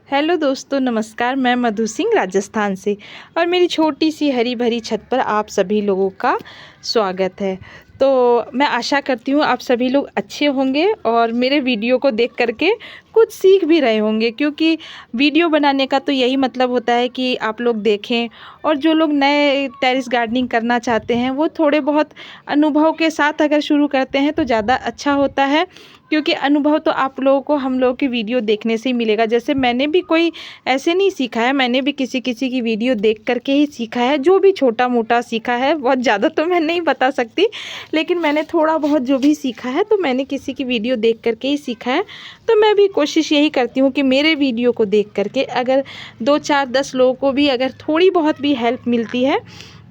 Hello दोस्तों, नमस्कार। मैं मधु सिंह राजस्थान से और मेरी छोटी सी हरी भरी छत पर आप सभी लोगों का स्वागत है। तो मैं आशा करती हूँ आप सभी लोग अच्छे होंगे और मेरे वीडियो को देख करके कुछ सीख भी रहे होंगे, क्योंकि वीडियो बनाने का तो यही मतलब होता है कि आप लोग देखें। और जो लोग नए टेरेस गार्डनिंग करना चाहते हैं वो थोड़े बहुत अनुभव के साथ अगर शुरू करते हैं तो ज़्यादा अच्छा होता है, क्योंकि अनुभव तो आप लोगों को हम लोगों की वीडियो देखने से ही मिलेगा। जैसे मैंने भी कोई ऐसे नहीं सीखा है, मैंने भी किसी किसी की वीडियो देख करके ही सीखा है। जो भी छोटा मोटा सीखा है, बहुत ज़्यादा तो मैं नहीं बता सकती, लेकिन मैंने थोड़ा बहुत जो भी सीखा है तो मैंने किसी की वीडियो देख करके ही सीखा है। तो मैं भी कोशिश यही करती हूँ कि मेरे वीडियो को देख करके अगर 2 4 10 लोगों को भी अगर थोड़ी बहुत भी हेल्प मिलती है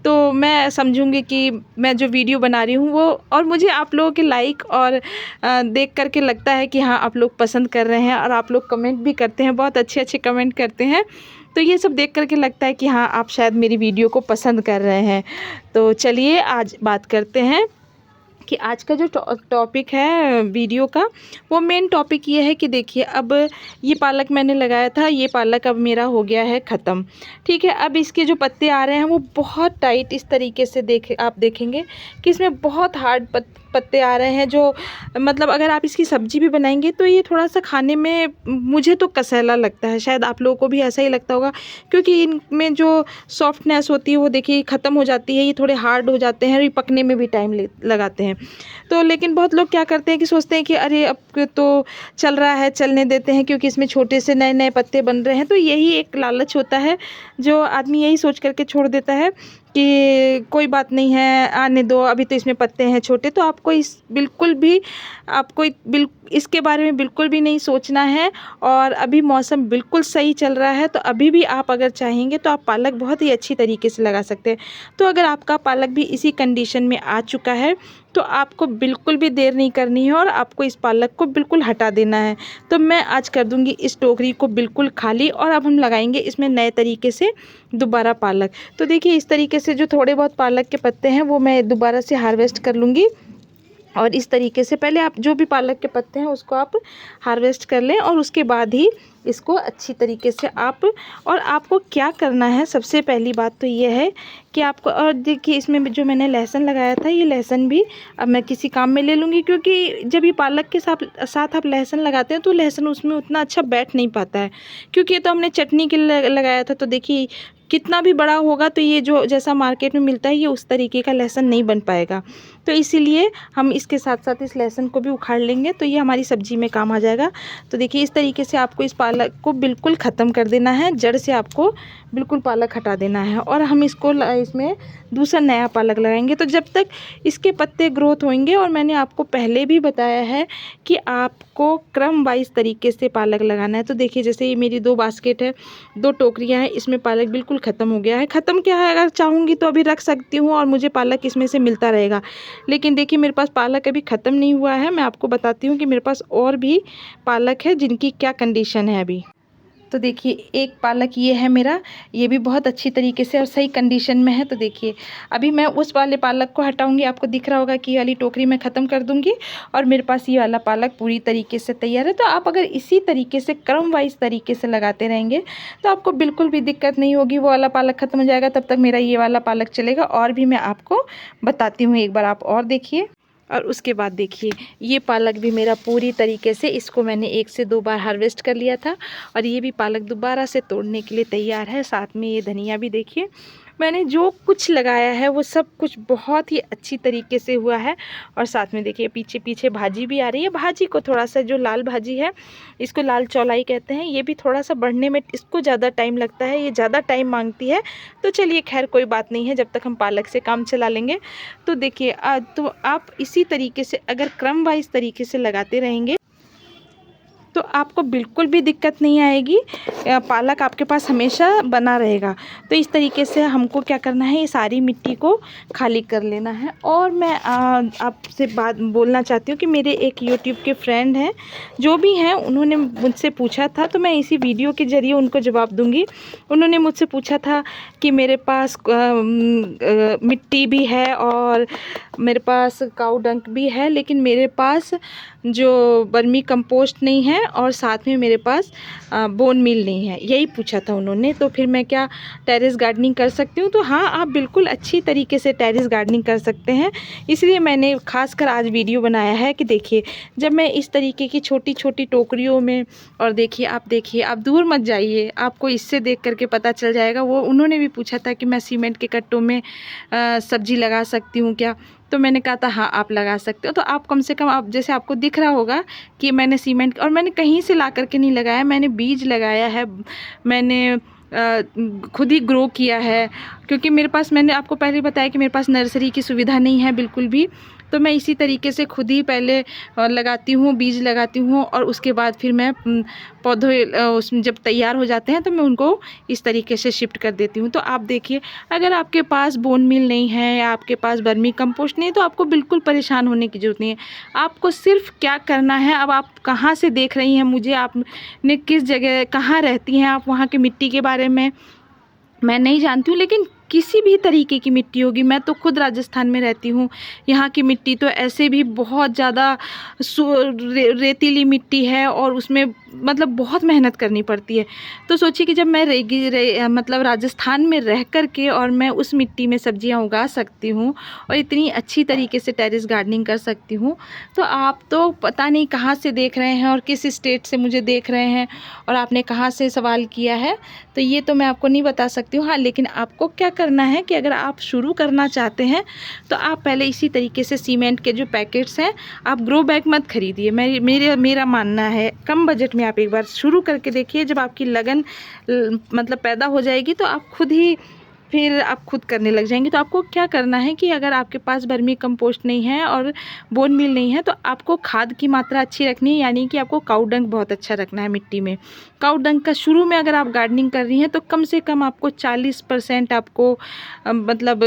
तो मैं समझूंगी कि मैं जो वीडियो बना रही हूँ वो, और मुझे आप लोगों के लाइक और देख करके लगता है कि हाँ, आप लोग पसंद कर रहे हैं और आप लोग कमेंट भी करते हैं, बहुत अच्छे अच्छे कमेंट करते हैं। तो ये सब देख करके लगता है कि हाँ, आप शायद मेरी वीडियो को पसंद कर रहे हैं। तो चलिए आज बात करते हैं कि आज का जो टॉपिक है वीडियो का, वो मेन टॉपिक ये है कि देखिए, अब ये पालक मैंने लगाया था, ये पालक अब मेरा हो गया है ख़त्म। ठीक है, अब इसके जो पत्ते आ रहे हैं वो बहुत टाइट इस तरीके से आप देखेंगे कि इसमें बहुत हार्ड पत्ते आ रहे हैं, जो मतलब अगर आप इसकी सब्ज़ी भी बनाएंगे तो ये थोड़ा सा खाने में मुझे तो कसैला लगता है। शायद आप लोगों को भी ऐसा ही लगता होगा, क्योंकि इनमें जो सॉफ्टनेस होती है वो देखिए ख़त्म हो जाती है, ये थोड़े हार्ड हो जाते हैं और ये पकने में भी टाइम लगाते हैं। तो लेकिन बहुत लोग क्या करते हैं कि सोचते हैं कि अरे अब तो चल रहा है, चलने देते हैं, क्योंकि इसमें छोटे से नए नए पत्ते बन रहे हैं। तो यही एक लालच होता है, जो आदमी यही सोच करके छोड़ देता है कि कोई बात नहीं है, आने दो, अभी तो इसमें पत्ते हैं छोटे। तो आपको इसके बारे में बिल्कुल भी नहीं सोचना है। और अभी मौसम बिल्कुल सही चल रहा है, तो अभी भी आप अगर चाहेंगे तो आप पालक बहुत ही अच्छी तरीके से लगा सकते हैं। तो अगर आपका पालक भी इसी कंडीशन में आ चुका है तो आपको बिल्कुल भी देर नहीं करनी है और आपको इस पालक को बिल्कुल हटा देना है। तो मैं आज कर दूंगी इस टोकरी को बिल्कुल खाली, और अब हम लगाएंगे इसमें नए तरीके से दोबारा पालक। तो देखिए, इस तरीके से जो थोड़े बहुत पालक के पत्ते हैं वो मैं दोबारा से हार्वेस्ट कर लूँगी। और इस तरीके से पहले आप जो भी पालक के पत्ते हैं उसको आप हार्वेस्ट कर लें, और उसके बाद ही इसको अच्छी तरीके से और आपको क्या करना है, सबसे पहली बात तो ये है कि आपको, और देखिए इसमें जो मैंने लहसुन लगाया था, ये लहसुन भी अब मैं किसी काम में ले लूँगी, क्योंकि जब ये पालक के साथ आप लहसुन लगाते हैं तो लहसुन उसमें उतना अच्छा बैठ नहीं पाता है, क्योंकि ये तो हमने चटनी के लिए लगाया था। तो देखिए कितना भी बड़ा होगा तो ये जो जैसा मार्केट में मिलता है ये उस तरीके का लहसुन नहीं बन पाएगा। तो इसीलिए हम इसके साथ साथ इस लहसुन को भी उखाड़ लेंगे, तो ये हमारी सब्ज़ी में काम आ जाएगा। तो देखिए, इस तरीके से आपको इस पालक को बिल्कुल ख़त्म कर देना है, जड़ से आपको बिल्कुल पालक हटा देना है। और हम इसमें दूसरा नया पालक लगाएंगे। तो जब तक इसके पत्ते ग्रोथ होंगे, और मैंने आपको पहले भी बताया है कि आपको क्रम वाइज तरीके से पालक लगाना है। तो देखिए, जैसे ये मेरी 2 बास्केट है, 2 टोकरियाँ हैं, इसमें पालक बिल्कुल ख़त्म हो गया है। ख़त्म क्या है, अगर चाहूँगी तो अभी रख सकती हूँ और मुझे पालक इसमें से मिलता रहेगा। लेकिन देखिए, मेरे पास पालक अभी ख़त्म नहीं हुआ है। मैं आपको बताती हूँ कि मेरे पास और भी पालक है जिनकी क्या कंडीशन है अभी। तो देखिए, एक पालक ये है मेरा, ये भी बहुत अच्छी तरीके से और सही कंडीशन में है। तो देखिए, अभी मैं उस वाले पालक को हटाऊंगी, आपको दिख रहा होगा कि ये वाली टोकरी मैं ख़त्म कर दूंगी, और मेरे पास ये वाला पालक पूरी तरीके से तैयार है। तो आप अगर इसी तरीके से क्रम वाइज तरीके से लगाते रहेंगे तो आपको बिल्कुल भी दिक्कत नहीं होगी। वो वाला पालक ख़त्म हो जाएगा, तब तक मेरा ये वाला पालक चलेगा। और भी मैं आपको बताती हूँ, एक बार आप और देखिए। और उसके बाद देखिए, ये पालक भी मेरा पूरी तरीके से, इसको मैंने 1 से 2 बार हार्वेस्ट कर लिया था, और ये भी पालक दोबारा से तोड़ने के लिए तैयार है। साथ में ये धनिया भी देखिए, मैंने जो कुछ लगाया है वो सब कुछ बहुत ही अच्छी तरीके से हुआ है। और साथ में देखिए, पीछे पीछे भाजी भी आ रही है। भाजी को थोड़ा सा, जो लाल भाजी है, इसको लाल चौलाई कहते हैं, ये भी थोड़ा सा बढ़ने में इसको ज़्यादा टाइम लगता है, ये ज़्यादा टाइम मांगती है। तो चलिए, खैर कोई बात नहीं है, जब तक हम पालक से काम चला लेंगे। तो देखिए, तो आप इसी तरीके से अगर क्रम वाइज तरीके से लगाते रहेंगे तो आपको बिल्कुल भी दिक्कत नहीं आएगी, पालक आपके पास हमेशा बना रहेगा। तो इस तरीके से हमको क्या करना है, ये सारी मिट्टी को खाली कर लेना है। और मैं आपसे बात बोलना चाहती हूँ कि मेरे एक यूट्यूब के फ्रेंड हैं, जो भी हैं, उन्होंने मुझसे पूछा था, तो मैं इसी वीडियो के ज़रिए उनको जवाब दूँगी। उन्होंने मुझसे पूछा था कि मेरे पास मिट्टी भी है और मेरे पास काऊ डंक भी है, लेकिन मेरे पास जो वर्मी कंपोस्ट नहीं है और साथ में मेरे पास बोन मील नहीं है। यही पूछा था उन्होंने। तो फिर मैं क्या टेरेस गार्डनिंग कर सकती हूँ? तो हाँ, आप बिल्कुल अच्छी तरीके से टेरेस गार्डनिंग कर सकते हैं। इसलिए मैंने खासकर आज वीडियो बनाया है कि देखिए, जब मैं इस तरीके की छोटी छोटी टोकरियों में, और देखिए आप दूर मत जाइए, आपको इससे देख करके पता चल जाएगा। वो उन्होंने भी पूछा था कि मैं सीमेंट के कट्टों में सब्जी लगा सकती हूँ क्या? तो मैंने कहा था हाँ, आप लगा सकते हो। तो आप कम से कम, आप जैसे आपको दिख रहा होगा कि मैंने सीमेंट, और मैंने कहीं से ला करके नहीं लगाया, मैंने बीज लगाया है, मैंने खुद ही ग्रो किया है। क्योंकि मेरे पास, मैंने आपको पहले बताया कि मेरे पास नर्सरी की सुविधा नहीं है बिल्कुल भी। तो मैं इसी तरीके से खुद ही पहले लगाती हूँ, बीज लगाती हूँ, और उसके बाद फिर मैं पौधे उसमें जब तैयार हो जाते हैं तो मैं उनको इस तरीके से शिफ्ट कर देती हूँ। तो आप देखिए, अगर आपके पास बोन मील नहीं है या आपके पास वर्मी कंपोस्ट नहीं है, तो आपको बिल्कुल परेशान होने की ज़रूरत नहीं है। आपको सिर्फ क्या करना है, अब आप कहाँ से देख रही हैं मुझे, आपने किस जगह, कहाँ रहती हैं आप, वहाँ की मिट्टी के बारे में मैं नहीं जानती हूँ, लेकिन किसी भी तरीके की मिट्टी होगी, मैं तो खुद राजस्थान में रहती हूँ, यहाँ की मिट्टी तो ऐसे भी बहुत ज़्यादा रेतीली मिट्टी है, और उसमें मतलब बहुत मेहनत करनी पड़ती है। तो सोचिए कि जब मैं मतलब राजस्थान में रह कर के और मैं उस मिट्टी में सब्जियां उगा सकती हूँ और इतनी अच्छी तरीके से टेरेस गार्डनिंग कर सकती हूँ, तो आप तो पता नहीं कहाँ से देख रहे हैं और किस स्टेट से मुझे देख रहे हैं, और आपने कहाँ से सवाल किया है, तो ये तो मैं आपको नहीं बता सकती हूँ। हाँ, लेकिन आपको क्या करना है कि अगर आप शुरू करना चाहते हैं तो आप पहले इसी तरीके से सीमेंट के जो पैकेट्स हैं, आप ग्रो बैग मत खरीदिए। मेरा मानना है, कम बजट में आप एक बार शुरू करके देखिए। जब आपकी लगन मतलब पैदा हो जाएगी तो आप खुद ही, फिर आप खुद करने लग जाएंगे। तो आपको क्या करना है कि अगर आपके पास वर्मी कंपोस्ट नहीं है और बोन मील नहीं है, तो आपको खाद की मात्रा अच्छी रखनी है, यानी कि आपको काऊ डंक बहुत अच्छा रखना है मिट्टी में। काऊ डंक का शुरू में अगर आप गार्डनिंग कर रही हैं तो कम से कम आपको 40% आपको मतलब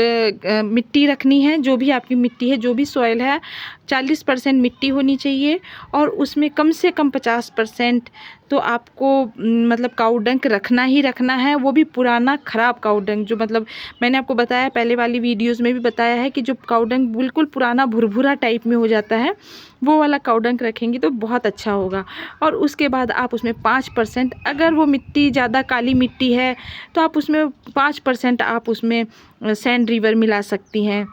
मिट्टी रखनी है। जो भी आपकी मिट्टी है, जो भी सॉइल है, 40% मिट्टी होनी चाहिए, और उसमें कम से कम 50% तो आपको मतलब काऊ डंक रखना ही रखना है। वो भी पुराना ख़राब काऊ डंक, जो मतलब मैंने आपको बताया, पहले वाली वीडियोज़ में भी बताया है कि जो काऊ डंक बिल्कुल पुराना भुरभुरा टाइप में हो जाता है, वो वाला काऊ डंक रखेंगी तो बहुत अच्छा होगा। और उसके बाद आप उसमें 5%, अगर वो मिट्टी ज़्यादा काली मिट्टी है तो आप उसमें 5% आप उसमें सैंड रिवर मिला सकती हैं।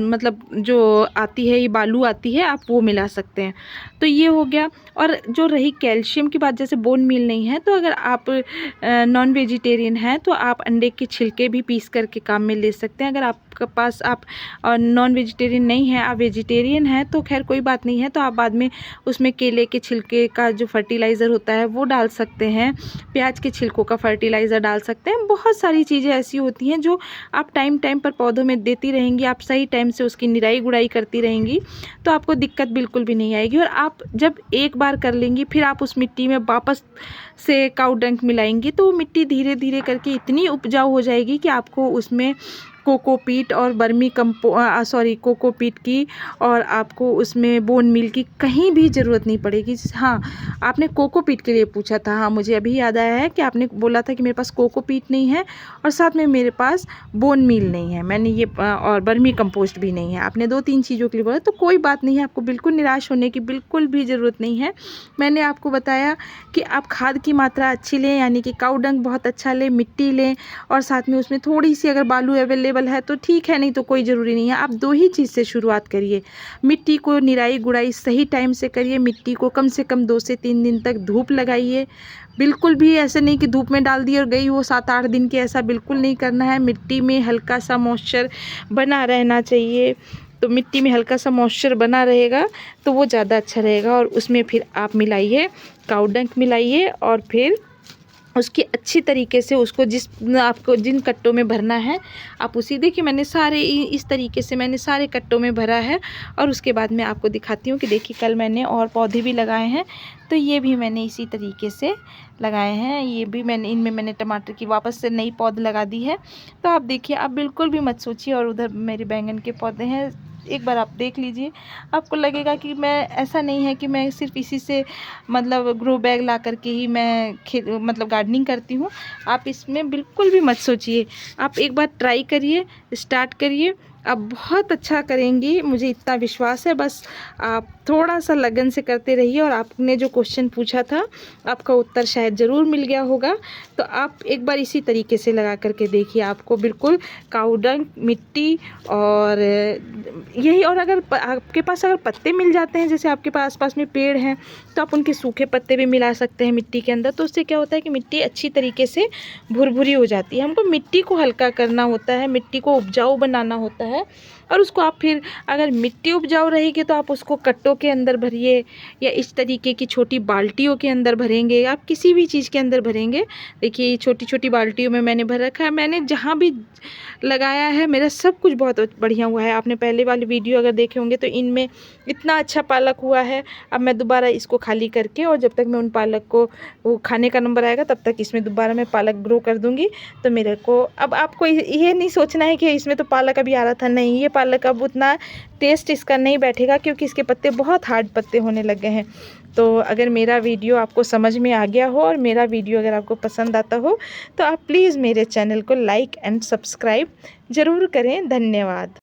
मतलब जो आती है, ये बालू आती है, आप वो मिला सकते हैं। तो ये हो गया। और जो रही कैल्शियम की बात, जैसे बोन मील नहीं है, तो अगर आप नॉन वेजिटेरियन हैं तो आप अंडे के छिलके भी पीस करके काम में ले सकते हैं। अगर आपके पास, आप नॉन वेजिटेरियन नहीं है, आप वेजिटेरियन हैं, तो खैर कोई बात नहीं है, तो आप बाद में उसमें केले के छिलके का जो फर्टिलाइज़र होता है वो डाल सकते हैं, प्याज के छिलकों का फर्टिलाइज़र डाल सकते हैं। बहुत सारी चीज़ें ऐसी होती हैं जो आप टाइम टाइम पर पौधों में देती रहेंगी, आप सही टाइम से उसकी निराई गुड़ाई करती रहेंगी, तो आपको दिक्कत बिल्कुल भी नहीं आएगी। और आप जब एक बार कर लेंगी, फिर आप उस मिट्टी में वापस से काऊ डंक मिलाएंगी, तो वो मिट्टी धीरे धीरे करके इतनी उपजाऊ हो जाएगी कि आपको उसमें कोकोपीट और कोकोपीट की, और आपको उसमें बोन मील की कहीं भी ज़रूरत नहीं पड़ेगी। हाँ, आपने कोकोपीट के लिए पूछा था, हाँ मुझे अभी याद आया है कि आपने बोला था कि मेरे पास कोकोपीट नहीं है और साथ में मेरे पास बोन मील नहीं है, मैंने ये और वर्मी कंपोस्ट भी नहीं है। आपने 2-3 चीज़ों के लिए बोला, तो कोई बात नहीं है, आपको बिल्कुल निराश होने की बिल्कुल भी ज़रूरत नहीं है। मैंने आपको बताया कि आप खाद की मात्रा अच्छी लें, यानी कि काऊ डंक बहुत अच्छा लें, मिट्टी लें, और साथ में उसमें थोड़ी सी अगर बालू अवेलेबल है तो ठीक है, नहीं तो कोई ज़रूरी नहीं है। आप 2 ही चीज़ से शुरुआत करिए। मिट्टी को निराई गुड़ाई सही टाइम से करिए, मिट्टी को कम से कम 2 से 3 दिन तक धूप लगाइए। बिल्कुल भी ऐसे नहीं कि धूप में डाल दी और गई वो 7-8 दिन की, ऐसा बिल्कुल नहीं करना है। मिट्टी में हल्का सा मॉइस्चर बना रहना चाहिए, तो मिट्टी में हल्का सा मॉइस्चर बना रहेगा तो वो ज़्यादा अच्छा रहेगा। और उसमें फिर आप मिलाइए, काऊ डंक मिलाइए, और फिर उसकी अच्छी तरीके से उसको आपको जिन कट्टों में भरना है, आप उसी, देखिए मैंने सारे इस तरीके से मैंने सारे कट्टों में भरा है। और उसके बाद मैं आपको दिखाती हूँ कि देखिए, कल मैंने और पौधे भी लगाए हैं, तो ये भी मैंने इसी तरीके से लगाए हैं। ये भी इनमें मैंने टमाटर की वापस से नई पौध लगा दी है। तो आप देखिए, आप बिल्कुल भी मत सोचिए। और उधर मेरे बैंगन के पौधे हैं, एक बार आप देख लीजिए, आपको लगेगा कि मैं ऐसा नहीं है कि मैं सिर्फ इसी से मतलब ग्रो बैग ला करके ही मैं मतलब गार्डनिंग करती हूँ। आप इसमें बिल्कुल भी मत सोचिए, आप एक बार ट्राई करिए, स्टार्ट करिए, आप बहुत अच्छा करेंगी, मुझे इतना विश्वास है। बस आप थोड़ा सा लगन से करते रहिए और आपने जो क्वेश्चन पूछा था आपका उत्तर शायद ज़रूर मिल गया होगा। तो आप एक बार इसी तरीके से लगा करके देखिए, आपको बिल्कुल काऊ डंग, मिट्टी और यही, और अगर आपके पास अगर पत्ते मिल जाते हैं, जैसे आपके पास आसपास में पेड़ हैं, तो आप उनके सूखे पत्ते भी मिला सकते हैं मिट्टी के अंदर। तो उससे क्या होता है कि मिट्टी अच्छी तरीके से भुरभुरी हो जाती है। हमको मिट्टी को हल्का करना होता है, मिट्टी को उपजाऊ बनाना होता है। और उसको आप फिर अगर मिट्टी उपजाऊ रहेगी तो आप उसको कट्टों के अंदर भरिए या इस तरीके की छोटी बाल्टियों के अंदर भरेंगे, आप किसी भी चीज़ के अंदर भरेंगे। देखिए छोटी छोटी बाल्टियों में मैंने भर रखा है, मैंने जहाँ भी लगाया है मेरा सब कुछ बहुत बढ़िया हुआ है। आपने पहले वाली वीडियो अगर देखे होंगे तो इनमें इतना अच्छा पालक हुआ है। अब मैं दोबारा इसको खाली करके, और जब तक मैं उन पालक को वो खाने का नंबर आएगा तब तक इसमें दोबारा मैं पालक ग्रो कर दूंगी। तो मेरे को अब आपको ये नहीं सोचना है कि इसमें तो पालक अभी आ रहा था, नहीं, ये पालक अब उतना टेस्ट इसका नहीं बैठेगा क्योंकि इसके पत्ते बहुत हार्ड पत्ते होने लग गए हैं। तो अगर मेरा वीडियो आपको समझ में आ गया हो और मेरा वीडियो अगर आपको पसंद आता हो तो आप प्लीज़ मेरे चैनल को लाइक एंड सब्सक्राइब ज़रूर करें। धन्यवाद।